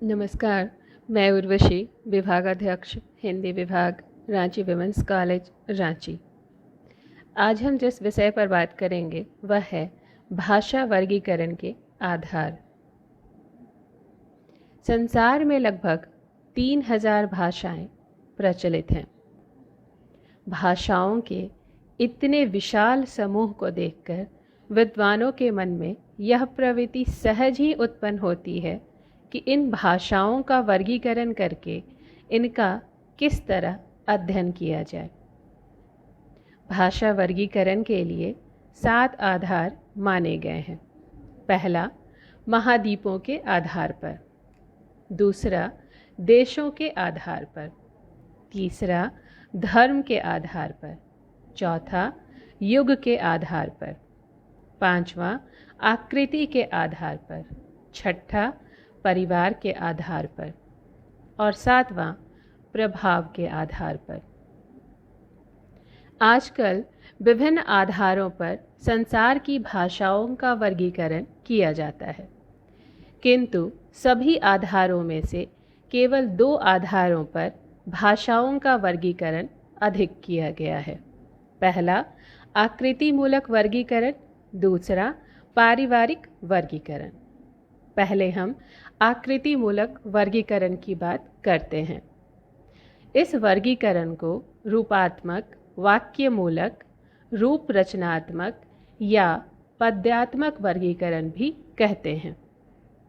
नमस्कार। मैं उर्वशी, विभागाध्यक्ष हिंदी विभाग, रांची विमेंस कॉलेज, रांची। आज हम जिस विषय पर बात करेंगे वह है भाषा वर्गीकरण के आधार। संसार में लगभग 3000 भाषाएं प्रचलित हैं। भाषाओं के इतने विशाल समूह को देखकर विद्वानों के मन में यह प्रवृत्ति सहज ही उत्पन्न होती है कि इन भाषाओं का वर्गीकरण करके इनका किस तरह अध्ययन किया जाए। भाषा वर्गीकरण के लिए 7 आधार माने गए हैं। पहला, महाद्वीपों के आधार पर। दूसरा, देशों के आधार पर। तीसरा, धर्म के आधार पर। चौथा, युग के आधार पर। पांचवा, आकृति के आधार पर। छठा, परिवार के आधार पर। और सातवां, प्रभाव के आधार पर। आजकल विभिन्न आधारों पर संसार की भाषाओं का वर्गीकरण किया जाता है, किंतु सभी आधारों में से केवल 2 आधारों पर भाषाओं का वर्गीकरण अधिक किया गया है। पहला, आकृति मूलक वर्गीकरण। दूसरा, पारिवारिक वर्गीकरण। पहले हम आकृति मूलक वर्गीकरण की बात करते हैं। इस वर्गीकरण को रूपात्मक, वाक्य मूलक, रूप रचनात्मक या पद्यात्मक वर्गीकरण भी कहते हैं।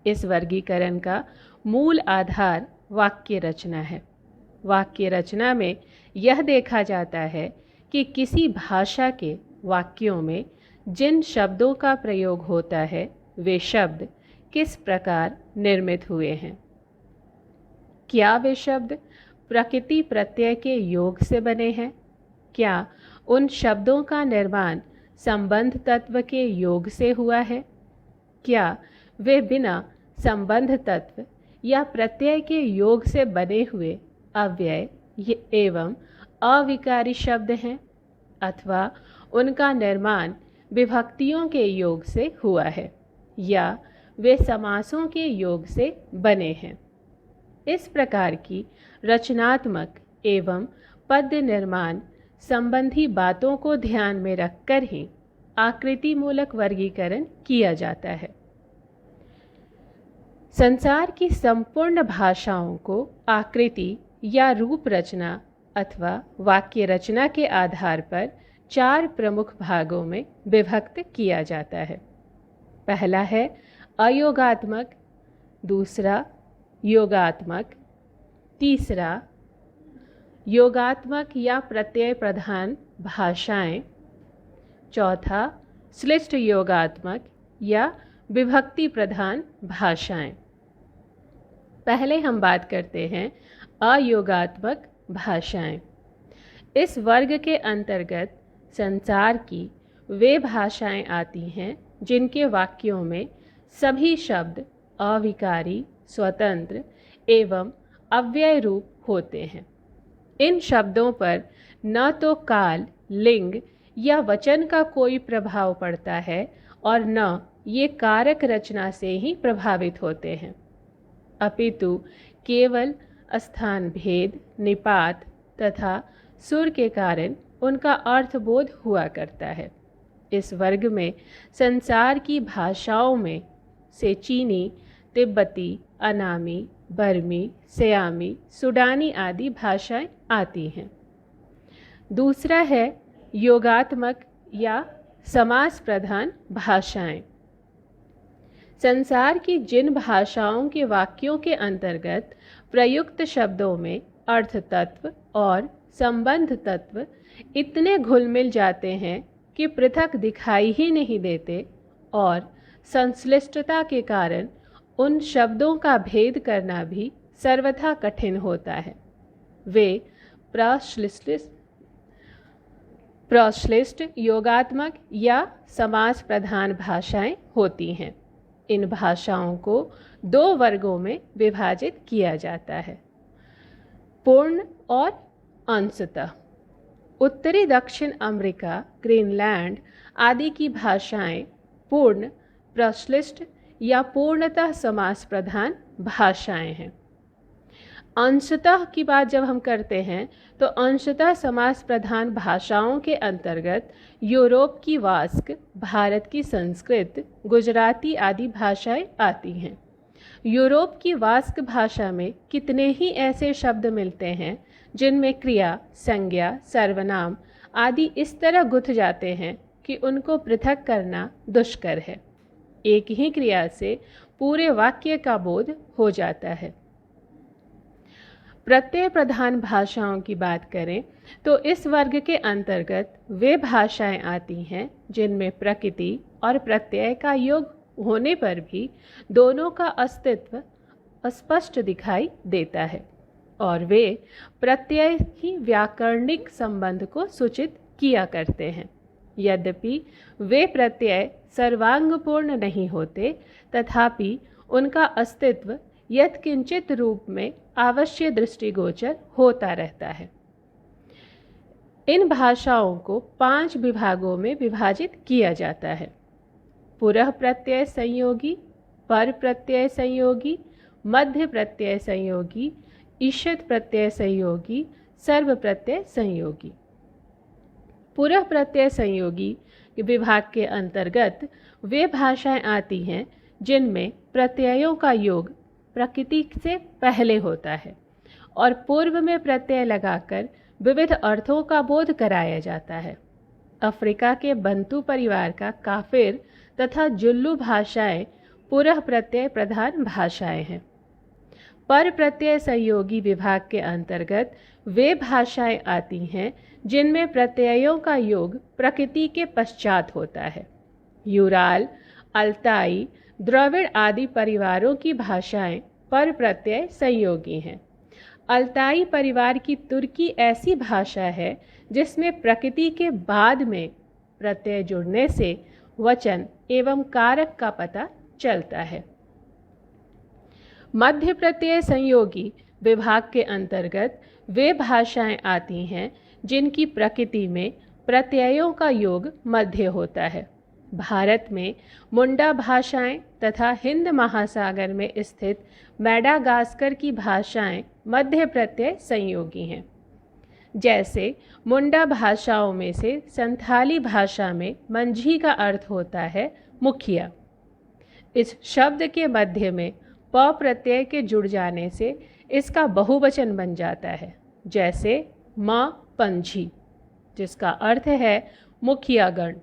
इस वर्गीकरण का मूल आधार वाक्य रचना है। वाक्य रचना में यह देखा जाता है कि किसी भाषा के वाक्यों में जिन शब्दों का प्रयोग होता है वे शब्द किस प्रकार निर्मित हुए हैं। क्या वे शब्द प्रकृति प्रत्यय के योग से बने हैं? क्या उन शब्दों का निर्माण संबंध तत्व के योग से हुआ है? क्या वे बिना संबंध तत्व या प्रत्यय के योग से बने हुए अव्यय एवं अविकारी शब्द हैं? अथवा उनका निर्माण विभक्तियों के योग से हुआ है या वे समासों के योग से बने हैं। इस प्रकार की रचनात्मक एवं पद्य निर्माण संबंधी बातों को ध्यान में रखकर ही आकृति मूलक वर्गीकरण किया जाता है। संसार की संपूर्ण भाषाओं को आकृति या रूप रचना अथवा वाक्य रचना के आधार पर 4 प्रमुख भागों में विभक्त किया जाता है। पहला है अयोगात्मक, दूसरा योगात्मक, तीसरा योगात्मक या प्रत्यय प्रधान भाषाएं, चौथा श्लिष्ट योगात्मक या विभक्ति प्रधान भाषाएं। पहले हम बात करते हैं अयोगात्मक भाषाएं। इस वर्ग के अंतर्गत संसार की वे भाषाएं आती हैं जिनके वाक्यों में सभी शब्द अविकारी, स्वतंत्र एवं अव्यय रूप होते हैं। इन शब्दों पर न तो काल, लिंग या वचन का कोई प्रभाव पड़ता है और न ये कारक रचना से ही प्रभावित होते हैं, अपितु केवल स्थान भेद, निपात तथा सुर के कारण उनका अर्थबोध हुआ करता है। इस वर्ग में संसार की भाषाओं में से चीनी, तिब्बती, अनामी, बर्मी, सियामी, सूडानी आदि भाषाएं आती हैं। दूसरा है योगात्मक या समास प्रधान भाषाएं। संसार की जिन भाषाओं के वाक्यों के अंतर्गत प्रयुक्त शब्दों में अर्थ तत्व और संबंध तत्व इतने घुल-मिल जाते हैं कि पृथक दिखाई ही नहीं देते और संश्लिष्टता के कारण उन शब्दों का भेद करना भी सर्वथा कठिन होता है। वे प्रश्लिष्ट, योगात्मक या समास प्रधान भाषाएं होती हैं। इन भाषाओं को 2 वर्गों में विभाजित किया जाता है, पूर्ण और अंशतः। उत्तरी दक्षिण अमेरिका, ग्रीनलैंड आदि की भाषाएं पूर्ण, प्रश्लिष्ट या पूर्णतः समास प्रधान भाषाएं हैं। अंशतः की बात जब हम करते हैं तो अंशतः समास प्रधान भाषाओं के अंतर्गत यूरोप की वास्क, भारत की संस्कृत, गुजराती आदि भाषाएं आती हैं। यूरोप की वास्क भाषा में कितने ही ऐसे शब्द मिलते हैं जिनमें क्रिया, संज्ञा, सर्वनाम आदि इस तरह गुथ जाते हैं कि उनको पृथक करना दुष्कर है। एक ही क्रिया से पूरे वाक्य का बोध हो जाता है। प्रत्यय प्रधान भाषाओं की बात करें तो इस वर्ग के अंतर्गत वे भाषाएं आती हैं जिनमें प्रकृति और प्रत्यय का योग होने पर भी दोनों का अस्तित्व स्पष्ट दिखाई देता है और वे प्रत्यय ही व्याकरणिक संबंध को सूचित किया करते हैं। यद्यपि वे प्रत्यय सर्वांगपूर्ण नहीं होते, तथापि उनका अस्तित्व यत्किंचित रूप में अवश्य दृष्टिगोचर होता रहता है। इन भाषाओं को 5 विभागों में विभाजित किया जाता है: पुरः प्रत्यय संयोगी, पर प्रत्यय संयोगी, मध्य प्रत्यय संयोगी, ईषत् प्रत्यय संयोगी, सर्व प्रत्यय संयोगी। पुरः प्रत्यय संयोगी विभाग के अंतर्गत वे भाषाएं आती हैं जिनमें प्रत्ययों का योग प्रकृति से पहले होता है और पूर्व में प्रत्यय लगाकर विविध अर्थों का बोध कराया जाता है। अफ्रीका के बंतू परिवार का काफिर तथा जुल्लू भाषाएं पुरः प्रत्यय प्रधान भाषाएं हैं। पर प्रत्यय संयोगी विभाग के अंतर्गत वे भाषाएं आती हैं जिनमें प्रत्ययों का योग प्रकृति के पश्चात होता है। यूराल, अल्ताई, द्रविड़ आदि परिवारों की भाषाएं पर प्रत्यय संयोगी हैं। अल्ताई परिवार की तुर्की ऐसी भाषा है जिसमें प्रकृति के बाद में प्रत्यय जुड़ने से वचन एवं कारक का पता चलता है। मध्य प्रत्यय संयोगी विभाग के अंतर्गत वे भाषाएं आती हैं जिनकी प्रकृति में प्रत्ययों का योग मध्य होता है। भारत में मुंडा भाषाएं तथा हिंद महासागर में स्थित मैडागास्कर की भाषाएं मध्य प्रत्यय संयोगी हैं। जैसे मुंडा भाषाओं में से संथाली भाषा में मंझी का अर्थ होता है मुखिया। इस शब्द के मध्य में प प्रत्यय के जुड़ जाने से इसका बहुवचन बन जाता है, जैसे माँ पंछी, जिसका अर्थ है मुखियागण।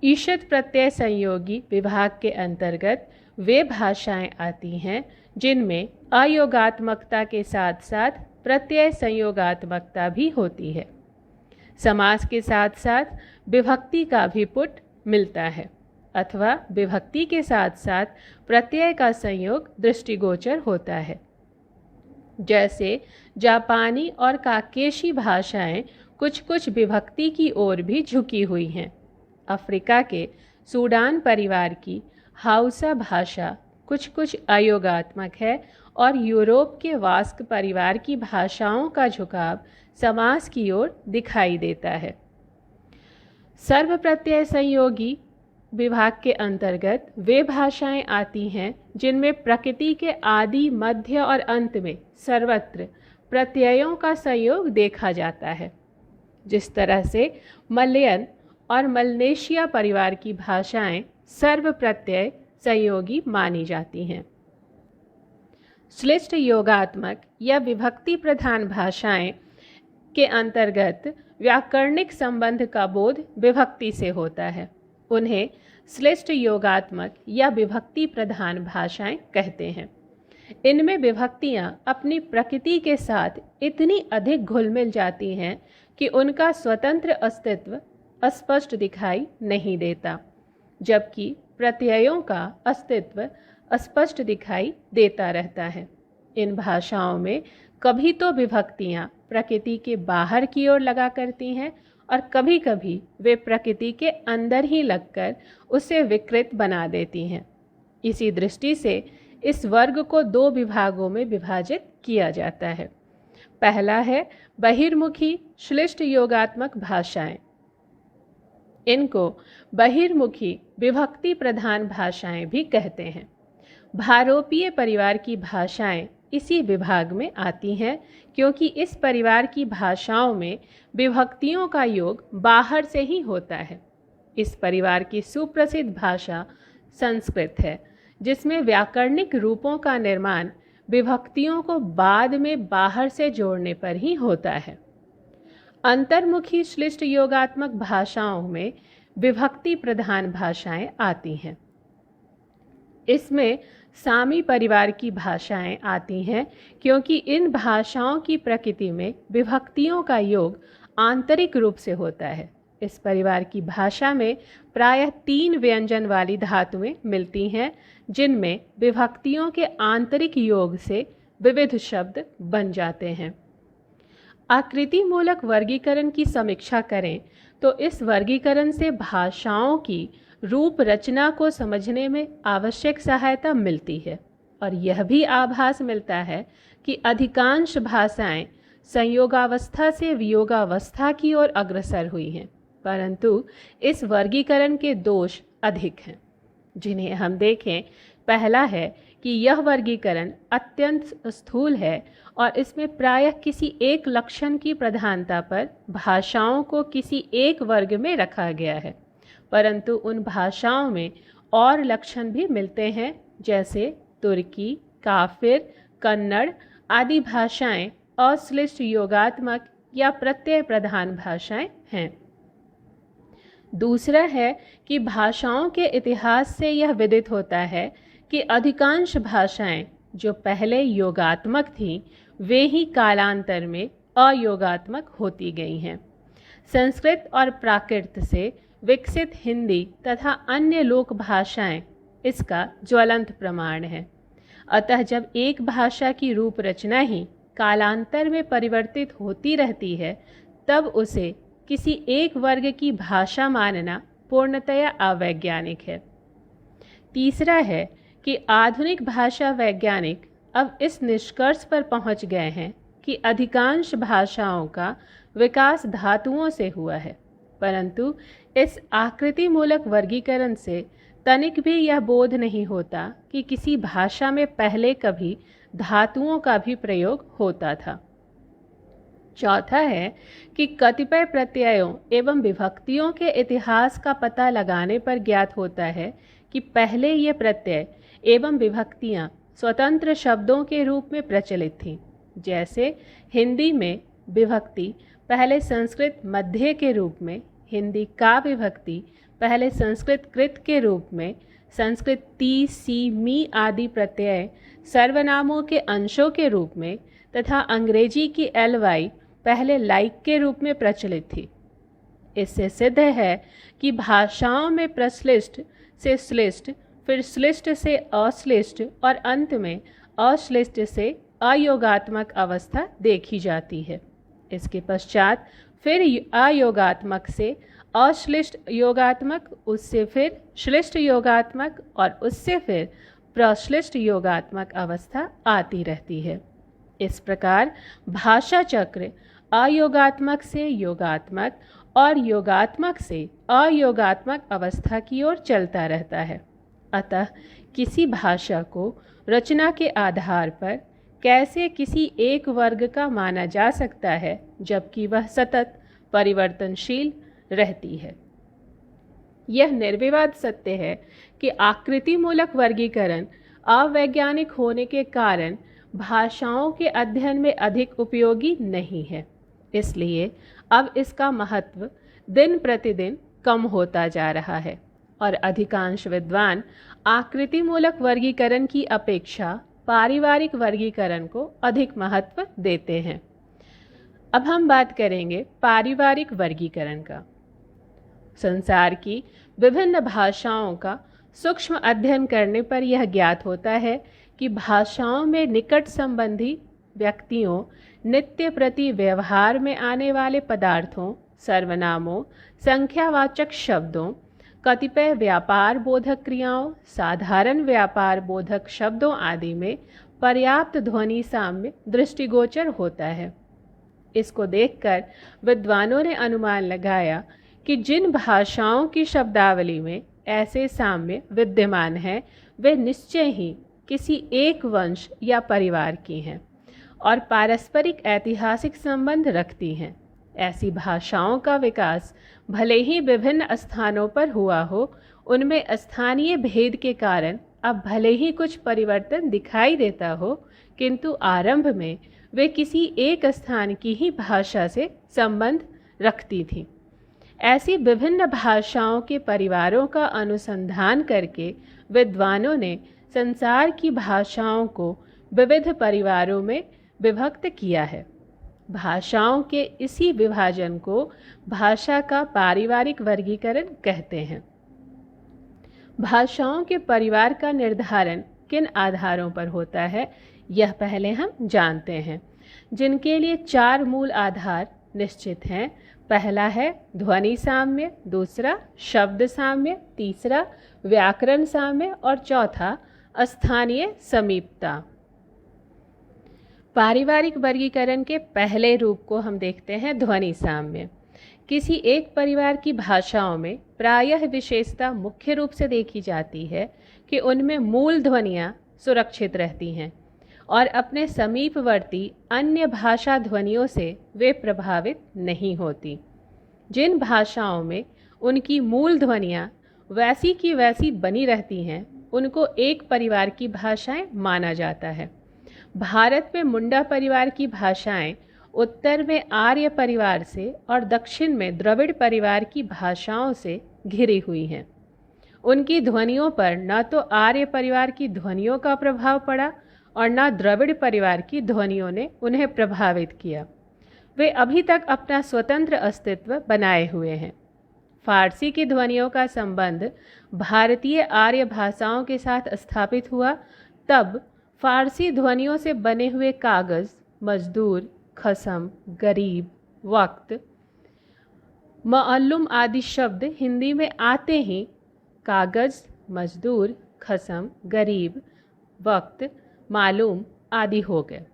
ईषत् प्रत्यय संयोगी विभाग के अंतर्गत वे भाषाएं आती हैं जिनमें अयोगात्मकता के साथ साथ प्रत्यय संयोगात्मकता भी होती है। समास के साथ साथ विभक्ति का भी पुट मिलता है अथवा विभक्ति के साथ साथ प्रत्यय का संयोग दृष्टिगोचर होता है। जैसे जापानी और काकेशी भाषाएं कुछ कुछ विभक्ति की ओर भी झुकी हुई हैं। अफ्रीका के सूडान परिवार की हाउसा भाषा कुछ कुछ अयोगात्मक है और यूरोप के वास्क परिवार की भाषाओं का झुकाव समास की ओर दिखाई देता है। सर्व प्रत्यय संयोगी विभाग के अंतर्गत वे भाषाएं आती हैं जिनमें प्रकृति के आदि, मध्य और अंत में सर्वत्र प्रत्ययों का संयोग देखा जाता है। जिस तरह से मलयन और मलनेशिया परिवार की भाषाएं सर्व प्रत्यय संयोगी मानी जाती हैं। श्लिष्ट योगात्मक या विभक्ति प्रधान भाषाएं के अंतर्गत व्याकरणिक संबंध का बोध विभक्ति से होता है। उन्हें श्लिष्ट योगात्मक या विभक्ति प्रधान भाषाएं कहते हैं। इनमें विभक्तियां अपनी प्रकृति के साथ इतनी अधिक घुल मिल जाती हैं कि उनका स्वतंत्र अस्तित्व स्पष्ट दिखाई नहीं देता, जबकि प्रत्ययों का अस्तित्व स्पष्ट दिखाई देता रहता है। इन भाषाओं में कभी तो विभक्तियां प्रकृति के बाहर की ओर लगा करती हैं और कभी कभी वे प्रकृति के अंदर ही लगकर उसे विकृत बना देती हैं। इसी दृष्टि से इस वर्ग को 2 विभागों में विभाजित किया जाता है। पहला है बहिर्मुखी श्लिष्ट योगात्मक भाषाएं इनको बहिर्मुखी विभक्ति प्रधान भाषाएं भी कहते हैं। भारोपीय परिवार की भाषाएं इसी विभाग में आती हैं, क्योंकि इस परिवार की भाषाओं में विभक्तियों का योग बाहर से ही होता है। इस परिवार की सुप्रसिद्ध भाषा संस्कृत है, जिसमें व्याकरणिक रूपों का निर्माण विभक्तियों को बाद में बाहर से जोड़ने पर ही होता है। अंतर्मुखी श्लिष्ट योगात्मक भाषाओं में विभक्ति प्रधान भाषाएं आती हैं। इसमें सामी परिवार की भाषाएं आती हैं, क्योंकि इन भाषाओं की प्रकृति में विभक्तियों का योग आंतरिक रूप से होता है। इस परिवार की भाषा में प्रायः 3 व्यंजन वाली धातुएं मिलती हैं, जिनमें विभक्तियों के आंतरिक योग से विविध शब्द बन जाते हैं। आकृति मूलक वर्गीकरण की समीक्षा करें तो इस वर्गीकरण से भाषाओं की रूप रचना को समझने में आवश्यक सहायता मिलती है, और यह भी आभास मिलता है कि अधिकांश भाषाएं संयोगावस्था से वियोगावस्था की ओर अग्रसर हुई हैं, परंतु इस वर्गीकरण के दोष अधिक हैं, जिन्हें हम देखें। पहला है कि यह वर्गीकरण अत्यंत स्थूल है और इसमें प्रायः किसी एक लक्षण की प्रधानता पर भाषाओं को किसी एक वर्ग में रखा गया है, परंतु उन भाषाओं में और लक्षण भी मिलते हैं, जैसे तुर्की, काफिर, कन्नड़ आदि भाषाएं अश्लिष्ट योगात्मक या प्रत्यय प्रधान भाषाएं हैं। दूसरा है कि भाषाओं के इतिहास से यह विदित होता है कि अधिकांश भाषाएं जो पहले योगात्मक थीं, वे ही कालांतर में अयोगात्मक होती गई हैं। संस्कृत और प्राकृत से विकसित हिंदी तथा अन्य लोक भाषाएं इसका ज्वलंत प्रमाण है। अतः जब एक भाषा की रूप रचना ही कालांतर में परिवर्तित होती रहती है, तब उसे किसी एक वर्ग की भाषा मानना पूर्णतया अवैज्ञानिक है। तीसरा है कि आधुनिक भाषा वैज्ञानिक अब इस निष्कर्ष पर पहुंच गए हैं कि अधिकांश भाषाओं का विकास धातुओं से हुआ है, परंतु इस आकृति मूलक वर्गीकरण से तनिक भी यह बोध नहीं होता कि किसी भाषा में पहले कभी धातुओं का भी प्रयोग होता था। चौथा है कि कतिपय प्रत्ययों एवं विभक्तियों के इतिहास का पता लगाने पर ज्ञात होता है कि पहले ये प्रत्यय एवं विभक्तियां स्वतंत्र शब्दों के रूप में प्रचलित थीं। जैसे हिंदी में विभक्ति पहले संस्कृत मध्य के रूप में, हिंदी का विभक्ति पहले संस्कृत कृत के रूप में, संस्कृत ती, सी, मी आदि प्रत्यय सर्वनामों के अंशों के रूप में तथा अंग्रेजी की ly पहले लाइक के रूप में प्रचलित थी। इससे सिद्ध है कि भाषाओं में प्रश्लिष्ट से श्लिष्ट, फिर श्लिष्ट से अश्लिष्ट और अंत में अश्लिष्ट से अयोगात्मक अवस्था देखी जाती है। इसके पश्चात फिर अयोगात्मक से अश्लिष्ट योगात्मक, उससे फिर श्लिष्ट योगात्मक और उससे फिर प्रश्लिष्ट योगात्मक अवस्था आती रहती है। इस प्रकार भाषा चक्र अयोगात्मक से योगात्मक और योगात्मक से अयोगात्मक अवस्था की ओर चलता रहता है। अतः किसी भाषा को रचना के आधार पर कैसे किसी एक वर्ग का माना जा सकता है, जबकि वह सतत परिवर्तनशील रहती है। यह निर्विवाद सत्य है कि आकृति मूलक वर्गीकरण अवैज्ञानिक होने के कारण भाषाओं के अध्ययन में अधिक उपयोगी नहीं है। इसलिए अब इसका महत्व दिन प्रतिदिन कम होता जा रहा है और अधिकांश विद्वान आकृति मूलक वर्गीकरण की अपेक्षा पारिवारिक वर्गीकरण को अधिक महत्व देते हैं। अब हम बात करेंगे पारिवारिक वर्गीकरण का। संसार की विभिन्न भाषाओं का सूक्ष्म अध्ययन करने पर यह ज्ञात होता है कि भाषाओं में निकट संबंधी व्यक्तियों, नित्य प्रति व्यवहार में आने वाले पदार्थों, सर्वनामों, संख्यावाचक शब्दों, कतिपय व्यापार बोधक क्रियाओं, साधारण व्यापार बोधक शब्दों आदि में पर्याप्त ध्वनि साम्य दृष्टिगोचर होता है। इसको देखकर विद्वानों ने अनुमान लगाया कि जिन भाषाओं की शब्दावली में ऐसे साम्य विद्यमान है वे निश्चय ही किसी एक वंश या परिवार की हैं और पारस्परिक ऐतिहासिक संबंध रखती हैं। ऐसी भाषाओं का विकास भले ही विभिन्न स्थानों पर हुआ हो, उनमें स्थानीय भेद के कारण अब भले ही कुछ परिवर्तन दिखाई देता हो, किंतु आरंभ में वे किसी एक स्थान की ही भाषा से संबंध रखती थीं। ऐसी विभिन्न भाषाओं के परिवारों का अनुसंधान करके विद्वानों ने संसार की भाषाओं को विविध परिवारों में विभक्त किया है। भाषाओं के इसी विभाजन को भाषा का पारिवारिक वर्गीकरण कहते हैं। भाषाओं के परिवार का निर्धारण किन आधारों पर होता है, यह पहले हम जानते हैं, जिनके लिए 4 मूल आधार निश्चित हैं। पहला है ध्वनि साम्य, दूसरा शब्द साम्य, तीसरा व्याकरण साम्य और चौथा स्थानीय समीपता। पारिवारिक वर्गीकरण के पहले रूप को हम देखते हैं ध्वनि साम्य। किसी एक परिवार की भाषाओं में प्रायः विशेषता मुख्य रूप से देखी जाती है कि उनमें मूल ध्वनियाँ सुरक्षित रहती हैं और अपने समीपवर्ती अन्य भाषा ध्वनियों से वे प्रभावित नहीं होती। जिन भाषाओं में उनकी मूल ध्वनियाँ वैसी की वैसी बनी रहती हैं, उनको एक परिवार की भाषाएं माना जाता है। भारत में मुंडा परिवार की भाषाएं उत्तर में आर्य परिवार से और दक्षिण में द्रविड़ परिवार की भाषाओं से घिरी हुई हैं। उनकी ध्वनियों पर न तो आर्य परिवार की ध्वनियों का प्रभाव पड़ा और न द्रविड़ परिवार की ध्वनियों ने उन्हें प्रभावित किया। वे अभी तक अपना स्वतंत्र अस्तित्व बनाए हुए हैं। फारसी की ध्वनियों का संबंध भारतीय आर्य भाषाओं के साथ स्थापित हुआ, तब फारसी ध्वनियों से बने हुए कागज़, मजदूर, खसम, गरीब, वक्त, मअल्लुम आदि शब्द हिंदी में आते ही कागज़, मजदूर, खसम, गरीब, वक्त, मालूम आदि हो गए।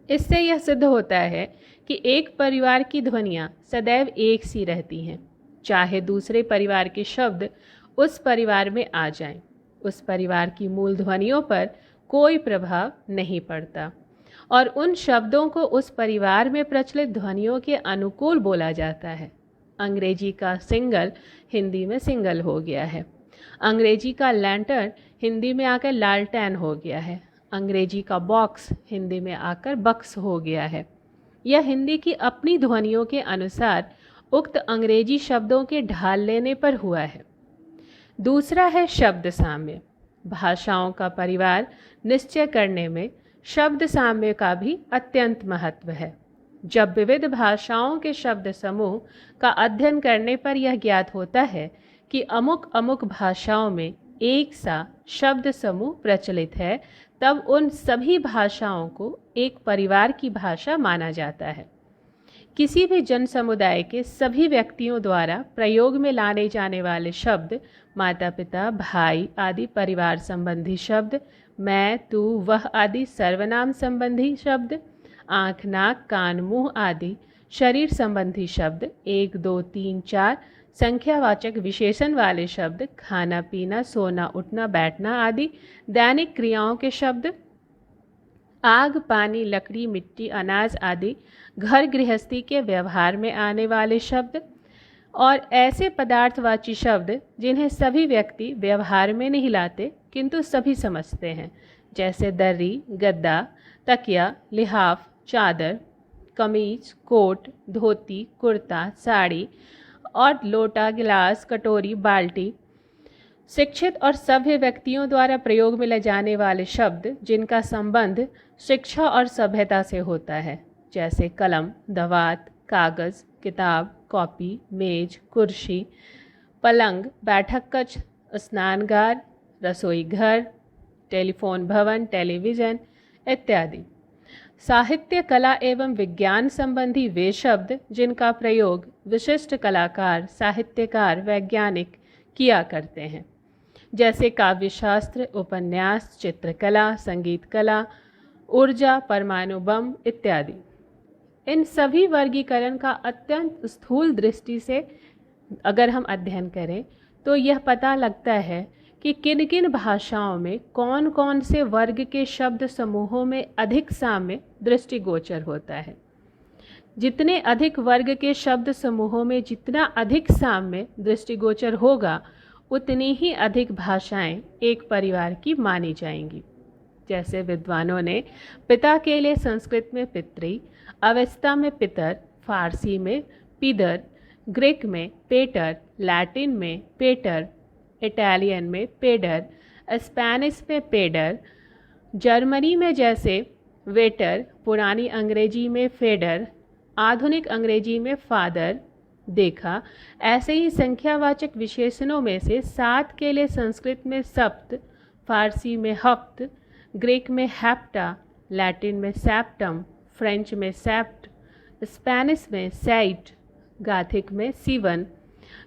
इससे यह सिद्ध होता है कि एक परिवार की ध्वनियाँ सदैव एक सी रहती हैं, चाहे दूसरे परिवार के शब्द उस परिवार में आ जाएं। उस परिवार की मूल ध्वनियों पर कोई प्रभाव नहीं पड़ता और उन शब्दों को उस परिवार में प्रचलित ध्वनियों के अनुकूल बोला जाता है। अंग्रेजी का सिंगल हिंदी में सिंगल हो गया है। अंग्रेजी का लैंटर्न हिंदी में आकर लालटेन हो गया है। अंग्रेजी का बॉक्स हिंदी में आकर बक्स हो गया है। यह हिंदी की अपनी ध्वनियों के अनुसार उक्त अंग्रेजी शब्दों के ढाल लेने पर हुआ है। दूसरा है शब्द साम्य। भाषाओं का परिवार निश्चय करने में शब्द साम्य का भी अत्यंत महत्व है। जब विविध भाषाओं के शब्द समूह का अध्ययन करने पर यह ज्ञात होता है कि अमुक अमुक भाषाओं में एक सा शब्द समूह प्रचलित है, तब उन सभी भाषाओं को एक परिवार की भाषा माना जाता है। किसी भी जन समुदाय के सभी व्यक्तियों द्वारा प्रयोग में लाने जाने वाले शब्द, माता पिता, भाई आदि परिवार संबंधी शब्द, मैं, तू, वह आदि सर्वनाम संबंधी शब्द, आँख, नाक, कान, मुँह आदि शरीर संबंधी शब्द, 1, 2, 3, 4 संख्यावाचक विशेषण वाले शब्द, खाना पीना, सोना उठना बैठना आदि दैनिक क्रियाओं के शब्द, आग, पानी, लकड़ी, मिट्टी, अनाज आदि घर गृहस्थी के व्यवहार में आने वाले शब्द, और ऐसे पदार्थवाची शब्द जिन्हें सभी व्यक्ति व्यवहार में नहीं लाते किंतु सभी समझते हैं, जैसे दर्री, गद्दा, तकिया, लिहाफ, चादर, कमीज, कोट, धोती, कुर्ता, साड़ी और लोटा, गिलास, कटोरी, बाल्टी। शिक्षित और सभ्य व्यक्तियों द्वारा प्रयोग में ले जाने वाले शब्द जिनका संबंध शिक्षा और सभ्यता से होता है, जैसे कलम, दवात, कागज़, किताब, कॉपी, मेज, कुर्सी, पलंग, बैठक कक्ष, स्नानगार, रसोई घर, टेलीफोन भवन, टेलीविज़न इत्यादि। साहित्य, कला एवं विज्ञान संबंधी वे शब्द जिनका प्रयोग विशिष्ट कलाकार, साहित्यकार, वैज्ञानिक किया करते हैं, जैसे काव्यशास्त्र, उपन्यास, चित्रकला, संगीत कला, ऊर्जा, परमाणु बम इत्यादि। इन सभी वर्गीकरण का अत्यंत स्थूल दृष्टि से अगर हम अध्ययन करें तो यह पता लगता है कि किन किन भाषाओं में कौन कौन से वर्ग के शब्द समूहों में अधिक साम्य दृष्टिगोचर होता है। जितने अधिक वर्ग के शब्द समूहों में जितना अधिक साम्य दृष्टिगोचर होगा, उतनी ही अधिक भाषाएं एक परिवार की मानी जाएंगी। जैसे विद्वानों ने पिता के लिए संस्कृत में पितृ, अवेस्ता में पितर, फारसी में पिदर, ग्रीक में पेटर, लैटिन में पेटर, इटालियन में पेडर, स्पेनिश में पेडर, जर्मनी में जैसे वेटर, पुरानी अंग्रेजी में फेडर, आधुनिक अंग्रेजी में फादर देखा। ऐसे ही संख्यावाचक विशेषणों में से 7 के लिए संस्कृत में सप्त, फारसी में हफ्त, ग्रीक में हैप्टा, लैटिन में सैप्टम, फ्रेंच में सैप्ट, स्पेनिश में सैट, गाथिक में सीवन,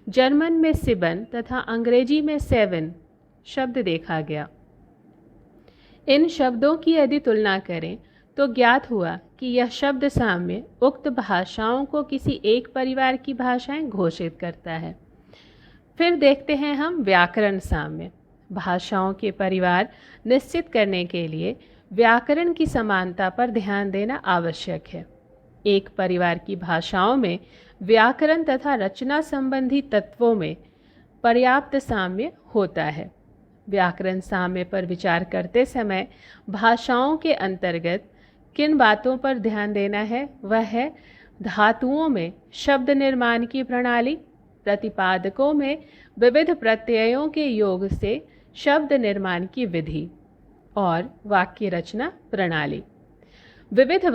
जर्मन में सिबन तथा अंग्रेजी में सेवन शब्द देखा गया। इन शब्दों की यदि तुलना करें तो ज्ञात हुआ कि यह शब्द साम्य उक्त भाषाओं को किसी एक परिवार की भाषाएं घोषित करता है। फिर देखते हैं हम व्याकरण साम्य। भाषाओं के परिवार निश्चित करने के लिए व्याकरण की समानता पर ध्यान देना आवश्यक है। एक परिवार की भाषाओं में व्याकरण तथा रचना संबंधी तत्वों में पर्याप्त साम्य होता है। व्याकरण साम्य पर विचार करते समय भाषाओं के अंतर्गत किन बातों पर ध्यान देना है, वह है धातुओं में शब्द निर्माण की प्रणाली, प्रतिपादकों में विविध प्रत्ययों के योग से शब्द निर्माण की विधि और वाक्य रचना प्रणाली। विविध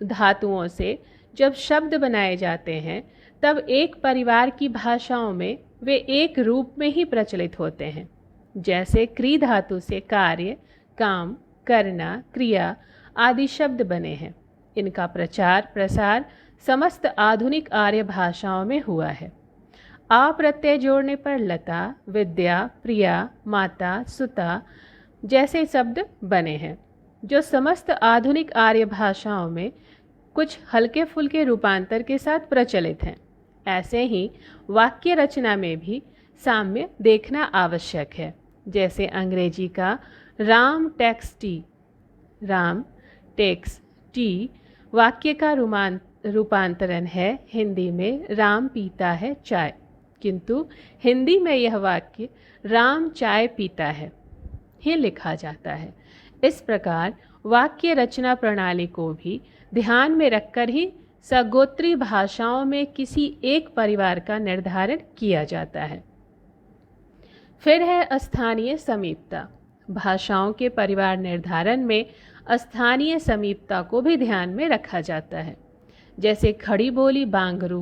धातुओं से जब शब्द बनाए जाते हैं तब एक परिवार की भाषाओं में वे एक रूप में ही प्रचलित होते हैं। जैसे क्री धातु से कार्य, काम, करना, क्रिया आदि शब्द बने हैं। इनका प्रचार प्रसार समस्त आधुनिक आर्य भाषाओं में हुआ है। आ प्रत्यय जोड़ने पर लता, विद्या, प्रिया, माता, सुता जैसे शब्द बने हैं, जो समस्त आधुनिक आर्य भाषाओं में कुछ हल्के फुल्के रूपांतर के साथ प्रचलित हैं। ऐसे ही वाक्य रचना में भी साम्य देखना आवश्यक है। जैसे अंग्रेजी का Ram takes tea, Ram takes tea वाक्य का रूपांतरण है हिंदी में राम पीता है चाय, किंतु हिंदी में यह वाक्य राम चाय पीता है ही लिखा जाता है। इस प्रकार वाक्य रचना प्रणाली को भी ध्यान में रखकर ही सगोत्री भाषाओं में किसी एक परिवार का निर्धारण किया जाता है। फिर है स्थानीय समीपता। भाषाओं के परिवार निर्धारण में स्थानीय समीपता को भी ध्यान में रखा जाता है। जैसे खड़ी बोली बांगरू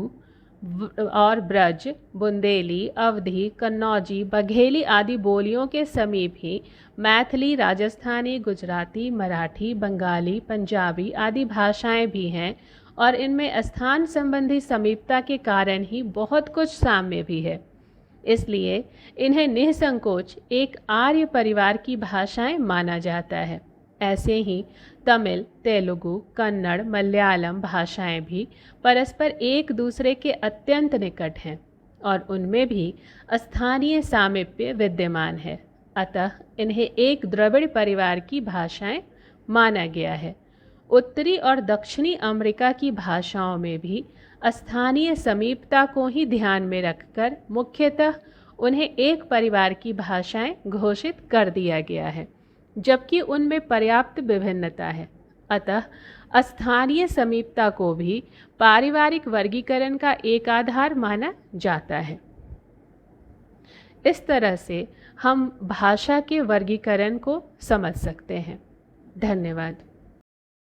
और ब्रज, बुंदेली, अवधी, कन्नौजी, बघेली आदि बोलियों के समीप ही मैथिली, राजस्थानी, गुजराती, मराठी, बंगाली, पंजाबी आदि भाषाएं भी हैं और इनमें स्थान संबंधी समीपता के कारण ही बहुत कुछ साम्य भी है। इसलिए इन्हें निःसंकोच एक आर्य परिवार की भाषाएं माना जाता है। ऐसे ही तमिल, तेलुगु, कन्नड़, मलयालम भाषाएं भी परस्पर एक दूसरे के अत्यंत निकट हैं और उनमें भी स्थानीय सामीप्य विद्यमान है। अतः इन्हें एक द्रविड़ परिवार की भाषाएं माना गया है। उत्तरी और दक्षिणी अमेरिका की भाषाओं में भी स्थानीय समीपता को ही ध्यान में रखकर मुख्यतः उन्हें एक परिवार की भाषाएं घोषित कर दिया गया है, जबकि उनमें पर्याप्त विभिन्नता है। अतः स्थानीय समीपता को भी पारिवारिक वर्गीकरण का एक आधार माना जाता है। इस तरह से हम भाषा के वर्गीकरण को समझ सकते हैं। धन्यवाद।